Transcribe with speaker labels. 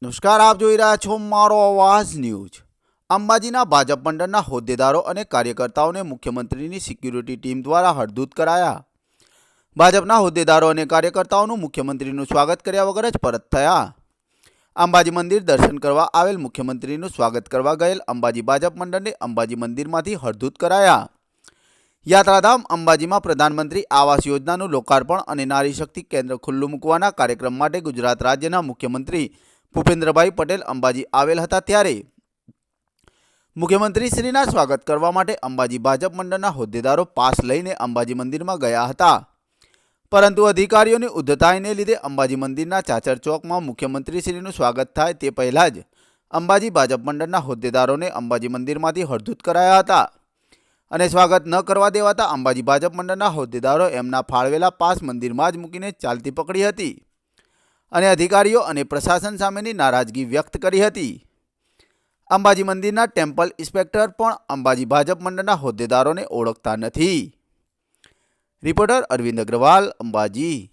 Speaker 1: નમસ્કાર, આપ જોઈ રહ્યા છો મારો અવાજ ન્યૂઝ। અંબાજીના ભાજપ મંડળના હોદ્દેદારો અને કાર્યકર્તાઓને મુખ્યમંત્રીની સિક્યુરિટી ટીમ દ્વારા હડધૂત કરાયા। ભાજપના હોદ્દેદારો અને કાર્યકર્તાઓનું મુખ્યમંત્રીનું સ્વાગત કર્યા વગર જ પરત થયા। અંબાજી મંદિર દર્શન કરવા આવેલ મુખ્યમંત્રીનું સ્વાગત કરવા ગયેલ અંબાજી ભાજપ મંડળને અંબાજી મંદિરમાંથી હડધૂત કરાયા। યાત્રાધામ અંબાજીમાં પ્રધાનમંત્રી આવાસ યોજનાનું લોકાર્પણ અને નારી શક્તિ કેન્દ્ર ખુલ્લું મૂકવાના કાર્યક્રમ માટે ગુજરાત રાજ્યના મુખ્યમંત્રી ભૂપેન્દ્રભાઈ પટેલ અંબાજી આવેલ હતા, ત્યારે મુખ્યમંત્રીશ્રીના સ્વાગત કરવા માટે અંબાજી ભાજપ મંડળના હોદ્દેદારો પાસ લઈને અંબાજી મંદિરમાં ગયા હતા, પરંતુ અધિકારીઓની ઉદ્ધતાઈને લીધે અંબાજી મંદિરના ચાચર ચોકમાં મુખ્યમંત્રીશ્રીનું સ્વાગત થાય તે પહેલાં જ અંબાજી ભાજપ મંડળના હોદ્દેદારોને અંબાજી મંદિરમાંથી હડધૂત કરાયા હતા અને સ્વાગત ન કરવા દેવાતા અંબાજી ભાજપ મંડળના હોદ્દેદારો એમના ફાળવેલા પાસ મંદિરમાં જ મૂકીને ચાલતી પકડી હતી અને અધિકારીઓ અને પ્રશાસન સામેની નારાજગી વ્યક્ત કરી હતી। અંબાજી મંદિરના ટેમ્પલ ઇન્સ્પેક્ટર પણ અંબાજી ભાજપ મંડળના હોદ્દેદારોને ઓળખતા નથી। રિપોર્ટર અરવિંદ અગ્રવાલ, અંબાજી।